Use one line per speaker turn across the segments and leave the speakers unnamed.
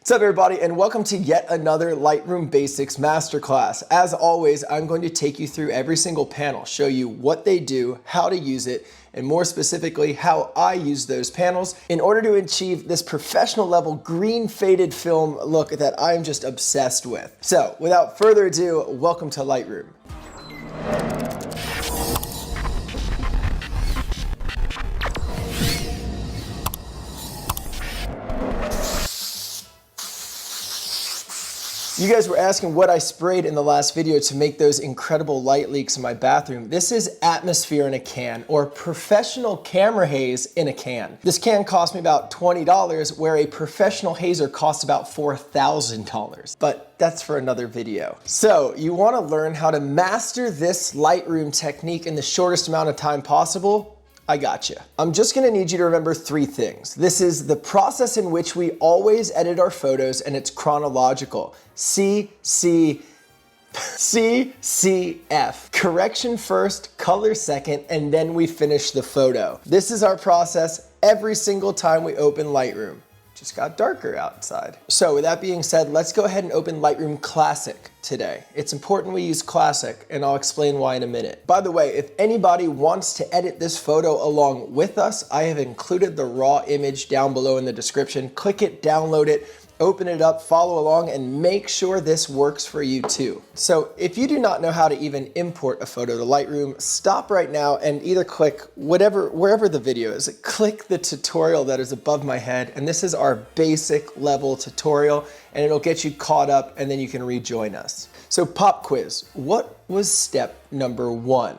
What's up everybody, and welcome to yet another Lightroom Basics Masterclass. As always, I'm going to take you through every single panel, show you what they do, how to use it, and more specifically, how I use those panels in order to achieve this professional level green faded film look that I'm just obsessed with. So without further ado, welcome to Lightroom. You guys were asking what I sprayed in the last video to make those incredible light leaks in my bathroom. This is atmosphere in a can, or professional camera haze in a can. This can cost me about $20, where a professional hazer costs about $4,000. But that's for another video. So you want to learn how to master this Lightroom technique in the shortest amount of time possible? I got you. I'm just gonna need you to remember three things. This is the process in which we always edit our photos, and it's chronological. CCF. Correction first, color second, and then we finish the photo. This is our process every single time we open Lightroom. Just got darker outside. So with that being said, let's go ahead and open Lightroom Classic today. It's important we use Classic, and I'll explain why in a minute. By the way, if anybody wants to edit this photo along with us, I have included the raw image down below in the description. Click it, download it, open it up, follow along, and make sure this works for you too. So if you do not know how to even import a photo to Lightroom, stop right now and either click wherever the video is, click the tutorial that is above my head, and this is our basic level tutorial, and it'll get you caught up, and then you can rejoin us. So pop quiz, what was step number 1?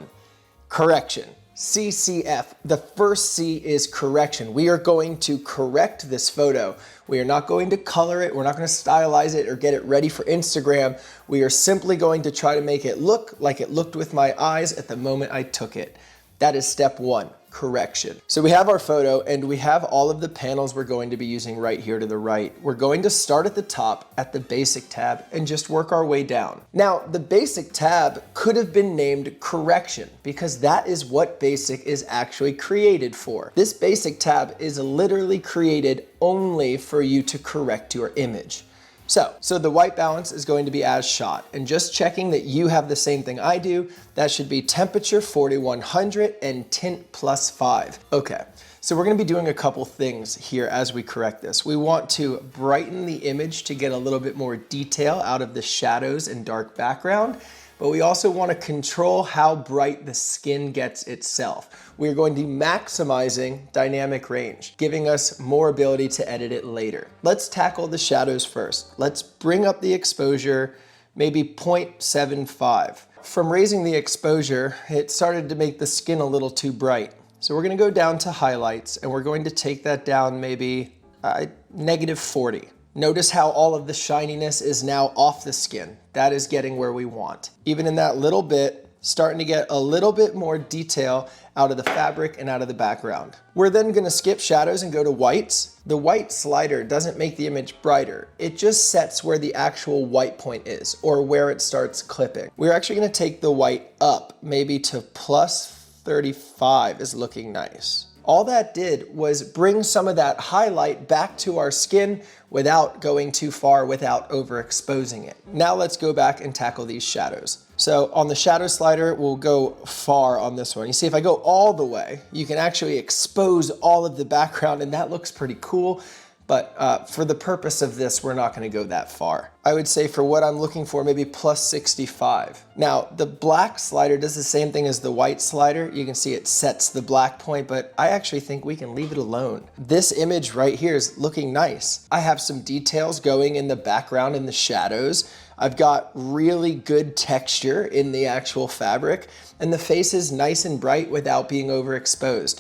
Correction. CCF. The first C is correction. We are going to correct this photo. We are not going to color it. We're not going to stylize it or get it ready for Instagram. We are simply going to try to make it look like it looked with my eyes at the moment I took it. That is step 1, correction. So we have our photo, and we have all of the panels we're going to be using right here to the right. We're going to start at the top at the basic tab and just work our way down. Now, the basic tab could have been named correction because that is what basic is actually created for. This basic tab is literally created only for you to correct your image. So the white balance is going to be as shot, and just checking that you have the same thing I do, that should be temperature 4100 and tint +5. Okay, so we're gonna be doing a couple things here as we correct this. We want to brighten the image to get a little bit more detail out of the shadows and dark background, but we also want to control how bright the skin gets itself. We're going to be maximizing dynamic range, giving us more ability to edit it later. Let's tackle the shadows first. Let's bring up the exposure, maybe 0.75. From raising the exposure, it started to make the skin a little too bright. So we're going to go down to highlights, and we're going to take that down maybe -40. Notice how all of the shininess is now off the skin. That is getting where we want. Even in that little bit, starting to get a little bit more detail out of the fabric and out of the background. We're then gonna skip shadows and go to whites. The white slider doesn't make the image brighter. It just sets where the actual white point is, or where it starts clipping. We're actually gonna take the white up, maybe to +35 is looking nice. All that did was bring some of that highlight back to our skin without going too far, without overexposing it. Now let's go back and tackle these shadows. So on the shadow slider, we'll go far on this one. You see, if I go all the way, you can actually expose all of the background, and that looks pretty cool. But for the purpose of this, we're not gonna go that far. I would say for what I'm looking for, maybe +65. Now, the black slider does the same thing as the white slider. You can see it sets the black point, but I actually think we can leave it alone. This image right here is looking nice. I have some details going in the background and the shadows. I've got really good texture in the actual fabric, and the face is nice and bright without being overexposed.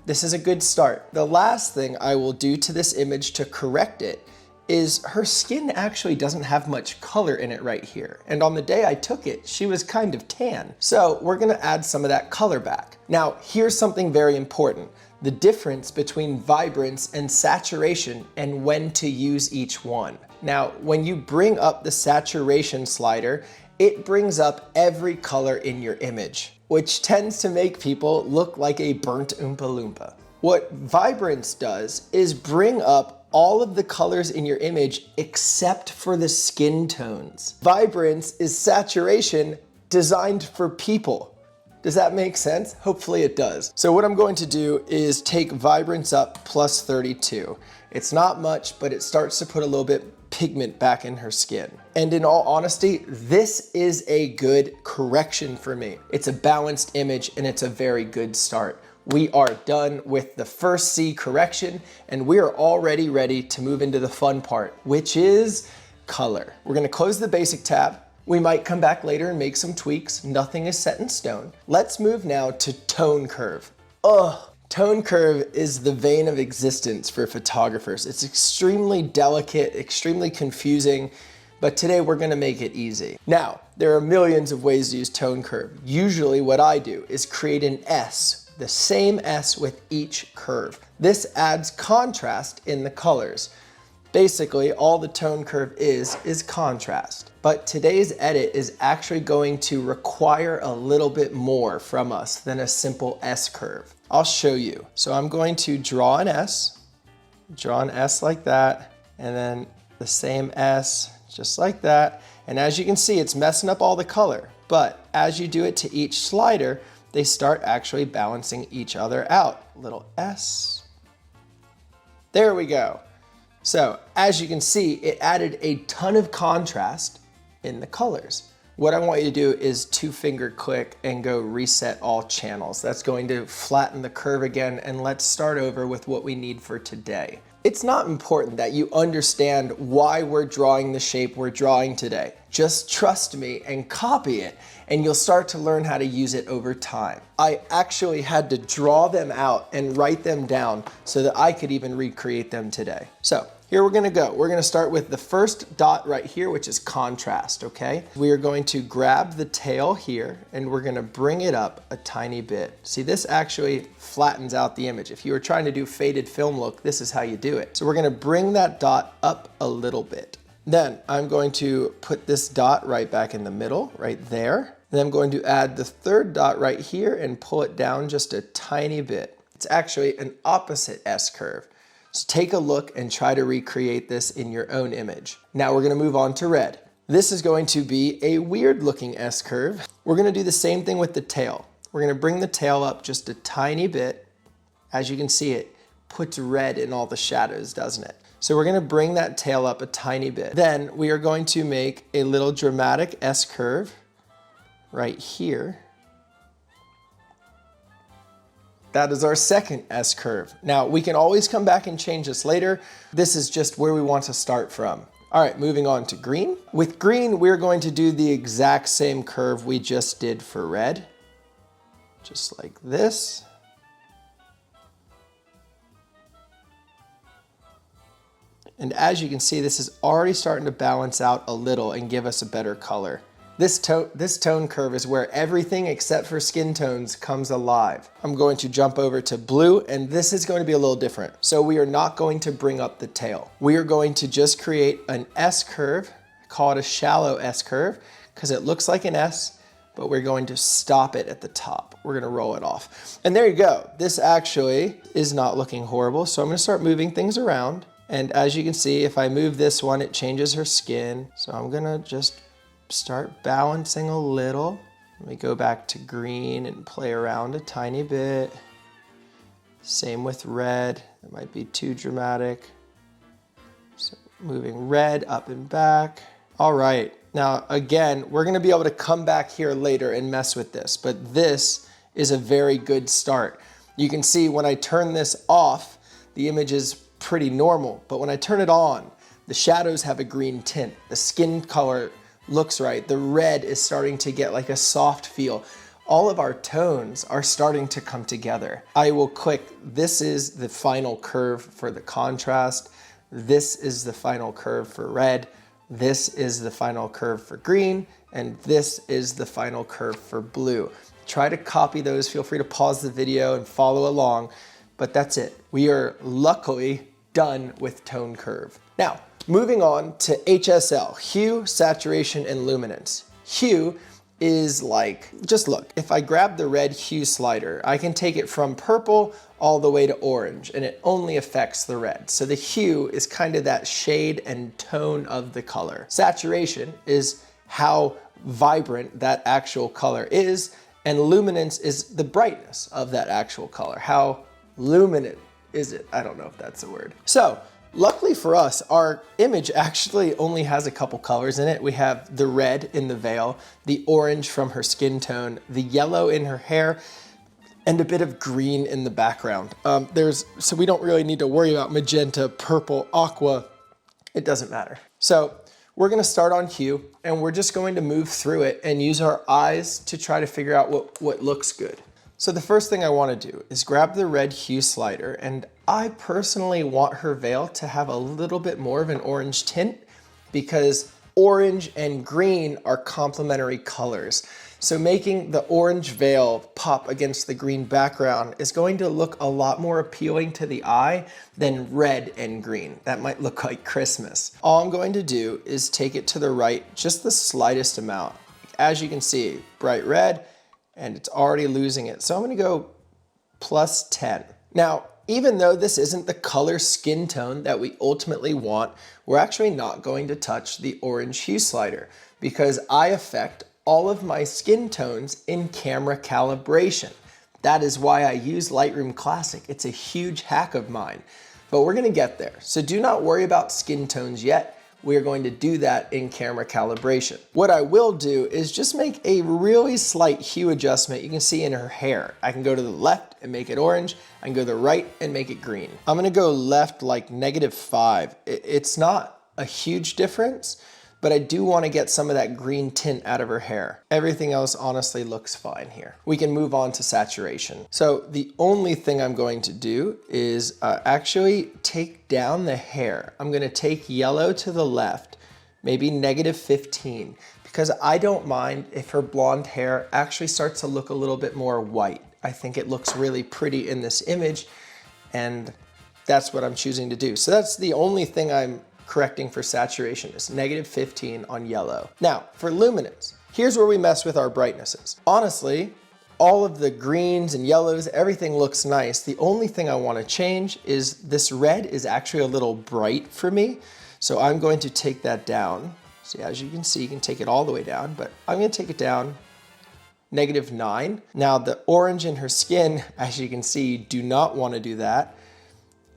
This is a good start. The last thing I will do to this image to correct it is her skin actually doesn't have much color in it right here. And on the day I took it, she was kind of tan. So we're gonna add some of that color back. Now, here's something very important. The difference between vibrance and saturation and when to use each one. Now, when you bring up the saturation slider, it brings up every color in your image, which tends to make people look like a burnt Oompa Loompa. What vibrance does is bring up all of the colors in your image except for the skin tones. Vibrance is saturation designed for people. Does that make sense? Hopefully it does. So what I'm going to do is take vibrance up plus 32. It's not much, but it starts to put a little bit pigment back in her skin. And in all honesty, this is a good correction for me. It's a balanced image and it's a very good start. We are done with the first C correction and we are already ready to move into the fun part, which is color. We're gonna close the basic tab. We might come back later and make some tweaks. Nothing is set in stone. Let's move now to tone curve. Tone curve is the vein of existence for photographers. It's extremely delicate, extremely confusing, but today we're gonna make it easy. Now, there are millions of ways to use tone curve. Usually what I do is create an S, the same S with each curve. This adds contrast in the colors. Basically, all the tone curve is contrast. But today's edit is actually going to require a little bit more from us than a simple S curve. I'll show you. So I'm going to draw an S like that, and then the same S just like that. And as you can see, it's messing up all the color. But as you do it to each slider, they start actually balancing each other out. Little S. There we go. So as you can see, it added a ton of contrast in the colors. What I want you to do is 2-finger click and go reset all channels. That's going to flatten the curve again, and let's start over with what we need for today. It's not important that you understand why we're drawing the shape we're drawing today. Just trust me and copy it, and you'll start to learn how to use it over time. I actually had to draw them out and write them down so that I could even recreate them today. So here we're gonna go. We're gonna start with the first dot right here, which is contrast, okay? We are going to grab the tail here and we're gonna bring it up a tiny bit. See, this actually flattens out the image. If you were trying to do faded film look, this is how you do it. So we're gonna bring that dot up a little bit. Then I'm going to put this dot right back in the middle, right there. And I'm going to add the third dot right here and pull it down just a tiny bit. It's actually an opposite S curve. So take a look and try to recreate this in your own image. Now we're gonna move on to red. This is going to be a weird looking S curve. We're gonna do the same thing with the tail. We're gonna bring the tail up just a tiny bit. As you can see, it puts red in all the shadows, doesn't it? So we're gonna bring that tail up a tiny bit. Then we are going to make a little dramatic S curve right here. That is our second S curve. Now we can always come back and change this later. This is just where we want to start from. All right, moving on to green. With green, we're going to do the exact same curve we just did for red. Just like this. And as you can see, this is already starting to balance out a little and give us a better color. This tone curve is where everything except for skin tones comes alive. I'm going to jump over to blue, and this is going to be a little different. So we are not going to bring up the tail. We are going to just create an S curve, call it a shallow S curve, because it looks like an S, but we're going to stop it at the top. We're gonna roll it off. And there you go. This actually is not looking horrible. So I'm gonna start moving things around. And as you can see, if I move this one, it changes her skin. So I'm gonna just start balancing a little. Let me go back to green and play around a tiny bit. Same with red. It might be too dramatic. So moving red up and back. All right. Now, again, we're going to be able to come back here later and mess with this, but this is a very good start. You can see when I turn this off, the image is pretty normal, but when I turn it on, the shadows have a green tint. The skin color looks right. The red is starting to get like a soft feel. All of our tones are starting to come together. I will click, this is the final curve for the contrast. This is the final curve for red. This is the final curve for green. And this is the final curve for blue. Try to copy those. Feel free to pause the video and follow along, but that's it. We are luckily done with tone curve. Now, moving on to HSL, hue, saturation, and luminance. Hue is like, just look, if I grab the red hue slider, I can take it from purple all the way to orange, and it only affects the red. So the hue is kind of that shade and tone of the color. Saturation is how vibrant that actual color is, and luminance is the brightness of that actual color. How luminant is it? I don't know if that's a word. So luckily for us, our image actually only has a couple colors in it. We have the red in the veil, the orange from her skin tone, the yellow in her hair, and a bit of green in the background. So we don't really need to worry about magenta, purple, aqua. It doesn't matter. So we're gonna start on hue, and we're just going to move through it and use our eyes to try to figure out what looks good. So the first thing I wanna do is grab the red hue slider, and I personally want her veil to have a little bit more of an orange tint because orange and green are complementary colors. So making the orange veil pop against the green background is going to look a lot more appealing to the eye than red and green. That might look like Christmas. All I'm going to do is take it to the right, just the slightest amount. As you can see, bright red, and it's already losing it. So I'm gonna go plus 10. Now, even though this isn't the color skin tone that we ultimately want, we're actually not going to touch the orange hue slider because I affect all of my skin tones in camera calibration. That is why I use Lightroom Classic. It's a huge hack of mine, but we're gonna get there. So do not worry about skin tones yet. We are going to do that in camera calibration. What I will do is just make a really slight hue adjustment. You can see in her hair. I can go to the left and make it orange. I can go to the right and make it green. I'm gonna go left like -5. It's not a huge difference, but I do want to get some of that green tint out of her hair. Everything else honestly looks fine here. We can move on to saturation. So the only thing I'm going to do is actually take down the hair. I'm gonna take yellow to the left, maybe -15, because I don't mind if her blonde hair actually starts to look a little bit more white. I think it looks really pretty in this image, and that's what I'm choosing to do. So that's the only thing I'm correcting for saturation is -15 on yellow. Now for luminance, here's where we mess with our brightnesses. Honestly, all of the greens and yellows, everything looks nice. The only thing I want to change is this red is actually a little bright for me. So I'm going to take that down. See, as you can see, you can take it all the way down, but I'm going to take it down -9. Now the orange in her skin, as you can see, you do not want to do that.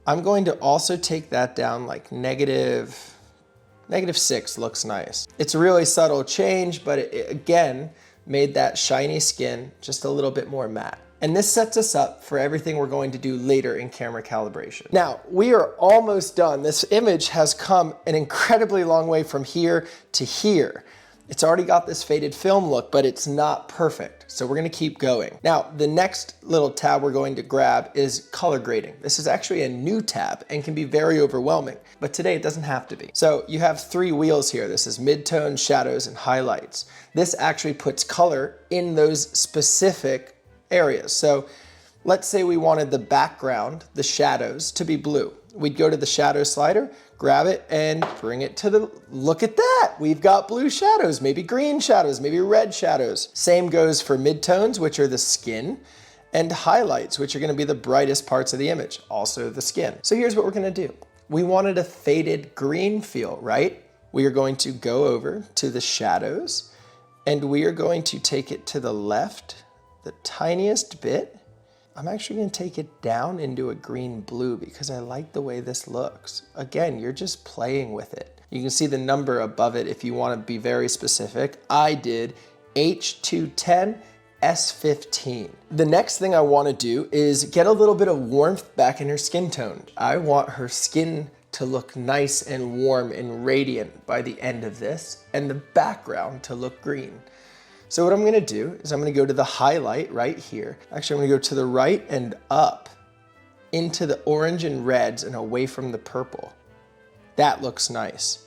I'm going to also take that down like -6 looks nice. It's a really subtle change, but it again made that shiny skin just a little bit more matte. And this sets us up for everything we're going to do later in camera calibration. Now, we are almost done. This image has come an incredibly long way from here to here. It's already got this faded film look, but it's not perfect. So we're gonna keep going. Now, the next little tab we're going to grab is color grading. This is actually a new tab and can be very overwhelming, but today it doesn't have to be. So you have 3 wheels here. This is midtone, shadows, and highlights. This actually puts color in those specific areas. So let's say we wanted the background, the shadows, to be blue. We'd go to the shadow slider, grab it and bring it to the, look at that. We've got blue shadows, maybe green shadows, maybe red shadows. Same goes for midtones, which are the skin, and highlights, which are gonna be the brightest parts of the image, also the skin. So here's what we're gonna do. We wanted a faded green feel, right? We are going to go over to the shadows and we are going to take it to the left, the tiniest bit. I'm actually gonna take it down into a green blue because I like the way this looks. Again, you're just playing with it. You can see the number above it if you wanna be very specific. I did H210 S15. The next thing I wanna do is get a little bit of warmth back in her skin tone. I want her skin to look nice and warm and radiant by the end of this, and the background to look green. So what I'm gonna do is I'm gonna go to the highlight right here. Actually, I'm gonna go to the right and up into the orange and reds and away from the purple. That looks nice.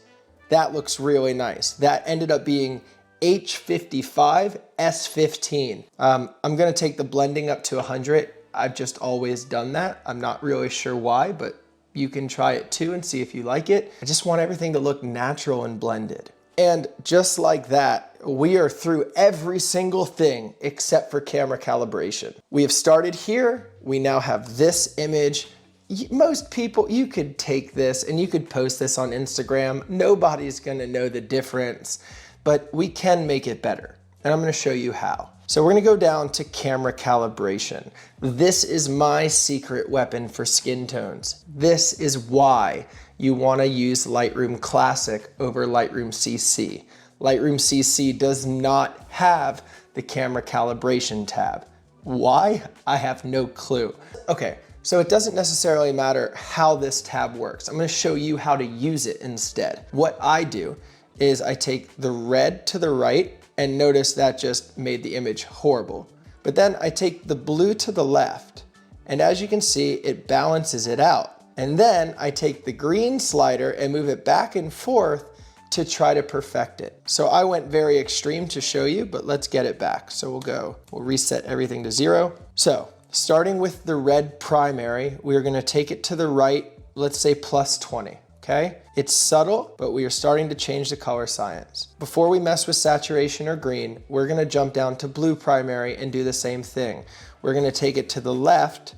That looks really nice. That ended up being H55 S15. I'm gonna take the blending up to 100. I've just always done that. I'm not really sure why, but you can try it too and see if you like it. I just want everything to look natural and blended. And just like that, we are through every single thing except for camera calibration. We have started here. We now have this image. Most people, you could take this and you could post this on Instagram. Nobody's gonna know the difference, but we can make it better. And I'm gonna show you how. So we're gonna go down to camera calibration. This is my secret weapon for skin tones. This is why you wanna use Lightroom Classic over Lightroom CC. Lightroom CC does not have the camera calibration tab. Why? I have no clue. Okay, so it doesn't necessarily matter how this tab works. I'm gonna show you how to use it instead. What I do is I take the red to the right, and notice that just made the image horrible. But then I take the blue to the left, and as you can see, it balances it out. And then I take the green slider and move it back and forth to try to perfect it. So I went very extreme to show you, but let's get it back. So we'll reset everything to 0. So starting with the red primary, we're gonna take it to the right, let's say plus 20, okay? It's subtle, but we are starting to change the color science. Before we mess with saturation or green, we're gonna jump down to blue primary and do the same thing. We're gonna take it to the left.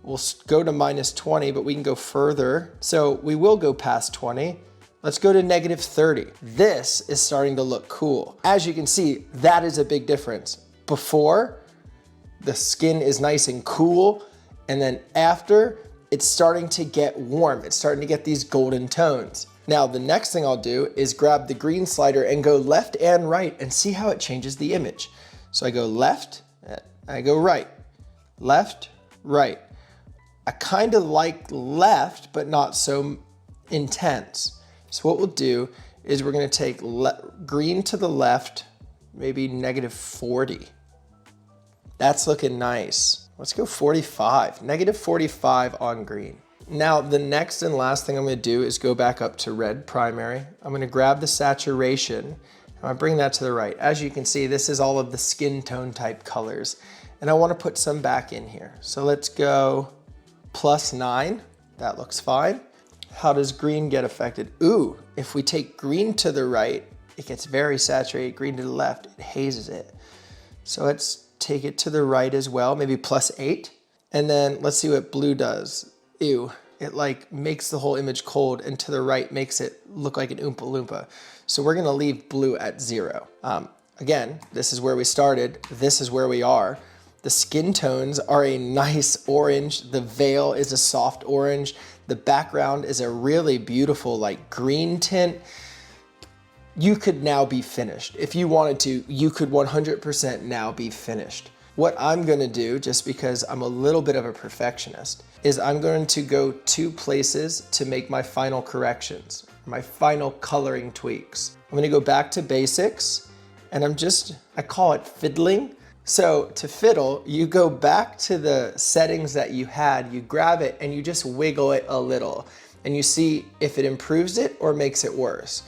We'll go to minus 20, but we can go further. So we will go past 20. Let's go to negative 30. This is starting to look cool. As you can see, that is a big difference. Before, the skin is nice and cool, and then after, it's starting to get warm. It's starting to get these golden tones. Now, the next thing I'll do is grab the green slider and go left and right and see how it changes the image. So I go left, I go right, left, right. I kind of like left, but not so intense. So what we'll do is we're gonna take green to the left, maybe negative 40. That's looking nice. Let's go 45, negative 45 on green. Now, the next and last thing I'm gonna do is go back up to red primary. I'm gonna grab the saturation, and I bring that to the right. As you can see, this is all of the skin tone type colors, and I wanna put some back in here. So let's go plus 9, that looks fine. How does green get affected? Ooh, if we take green to the right, it gets very saturated. Green to the left, it hazes it. So let's take it to the right as well, maybe plus 8. And then let's see what blue does. Ew, it like makes the whole image cold, and to the right makes it look like an Oompa Loompa. So we're gonna leave blue at 0. Again, this is where we started. This is where we are. The skin tones are a nice orange. The veil is a soft orange. The background is a really beautiful like green tint. You could now be finished. If you wanted to, you could 100% now be finished. What I'm gonna do, just because I'm a little bit of a perfectionist, is I'm going to go 2 places to make my final corrections, my final coloring tweaks. I'm gonna go back to basics, and I call it fiddling. So to fiddle, you go back to the settings that you had, you grab it and you just wiggle it a little, and you see if it improves it or makes it worse.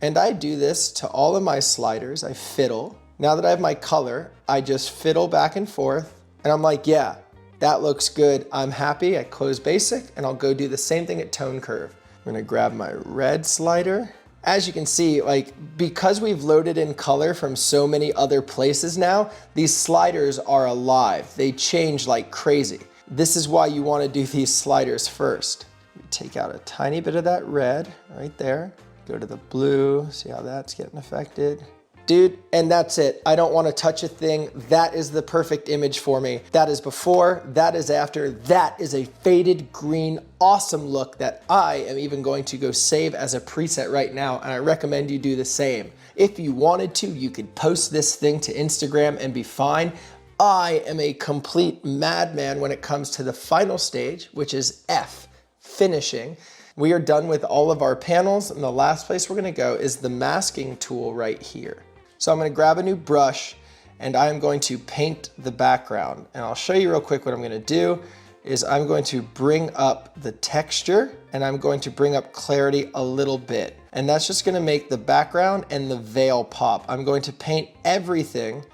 And I do this to all of my sliders. I fiddle. Now that I have my color, I just fiddle back and forth, and I'm like, yeah, that looks good. I'm happy. I close basic, and I'll go do the same thing at tone curve. I'm gonna grab my red slider. As you can see, like, because we've loaded in color from so many other places now, these sliders are alive. They change like crazy. This is why you want to do these sliders first. Take out a tiny bit of that red right there. Go to the blue, see how that's getting affected. Dude, and that's it. I don't want to touch a thing. That is the perfect image for me. That is before, that is after. That is a faded green, awesome look that I am even going to go save as a preset right now, and I recommend you do the same. If you wanted to, you could post this thing to Instagram and be fine. I am a complete madman when it comes to the final stage, which is F, finishing. We are done with all of our panels, and the last place we're gonna go is the masking tool right here. So I'm gonna grab a new brush, and I'm going to paint the background. And I'll show you real quick what I'm gonna do is I'm going to bring up the texture, and I'm going to bring up clarity a little bit. And that's just gonna make the background and the veil pop. I'm going to paint everything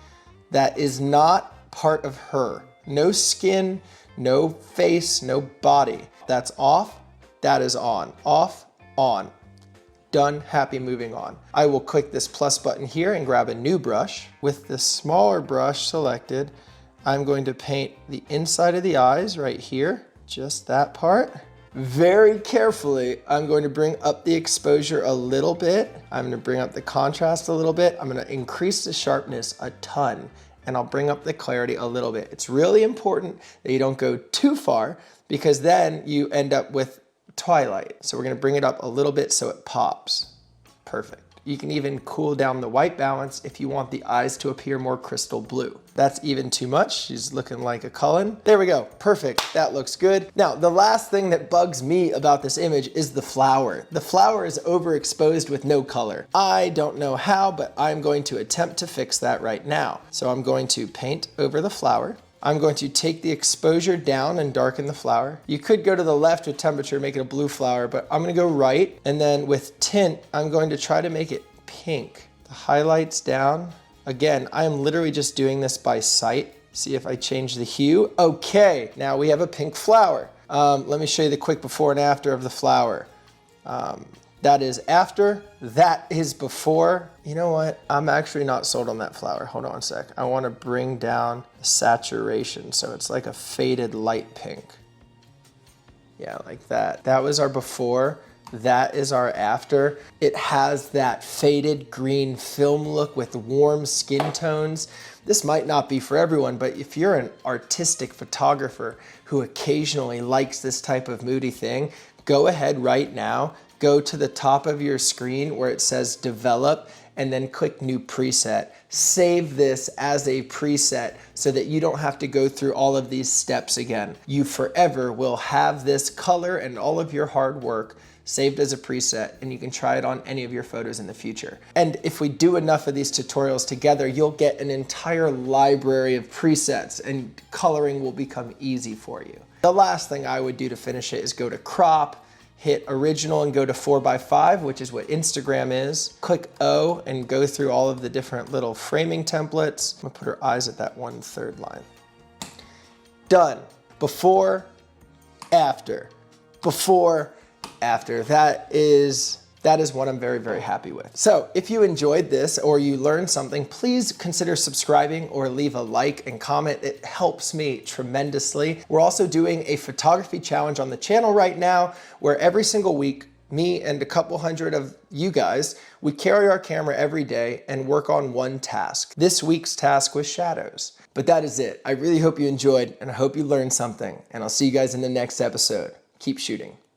that is not part of her. No skin, no face, no body. That's off, that is on. Off, on. Done, happy, moving on. I will click this plus button here and grab a new brush. With the smaller brush selected, I'm going to paint the inside of the eyes right here, just that part. Very carefully, I'm going to bring up the exposure a little bit. I'm going to bring up the contrast a little bit. I'm going to increase the sharpness a ton, and I'll bring up the clarity a little bit. It's really important that you don't go too far, because then you end up with twilight. So we're going to bring it up a little bit so it pops. Perfect. You can even cool down the white balance if you want the eyes to appear more crystal blue. That's even too much. She's looking like a Cullen. There we go. Perfect. That looks good. Now, the last thing that bugs me about this image is the flower. The flower is overexposed with no color. I don't know how, but I'm going to attempt to fix that right now. So I'm going to paint over the flower. I'm going to take the exposure down and darken the flower. You could go to the left with temperature, make it a blue flower, but I'm gonna go right. And then with tint, I'm going to try to make it pink. The highlights down. Again, I am literally just doing this by sight. See if I change the hue. Okay, now we have a pink flower. Let me show you the quick before and after of the flower. That is after, that is before. You know what? I'm actually not sold on that flower. Hold on a sec. I want to bring down the saturation so it's like a faded light pink. Yeah, like that. That was our before. That is our after. It has that faded green film look with warm skin tones. This might not be for everyone, but if you're an artistic photographer who occasionally likes this type of moody thing, go ahead right now. Go to the top of your screen where it says develop and then click new preset. Save this as a preset so that you don't have to go through all of these steps again. You forever will have this color and all of your hard work saved as a preset, and you can try it on any of your photos in the future. And if we do enough of these tutorials together, you'll get an entire library of presets and coloring will become easy for you. The last thing I would do to finish it is go to crop, hit original and go to 4x5, which is what Instagram is. Click O and go through all of the different little framing templates. I'm gonna put her eyes at that 1/3 line. Done. Before, after. Before, after. That is what I'm very, very happy with. So if you enjoyed this or you learned something, please consider subscribing or leave a like and comment. It helps me tremendously. We're also doing a photography challenge on the channel right now, where every single week, me and a couple hundred of you guys, we carry our camera every day and work on one task. This week's task was shadows. But that is it. I really hope you enjoyed, and I hope you learned something, and I'll see you guys in the next episode. Keep shooting.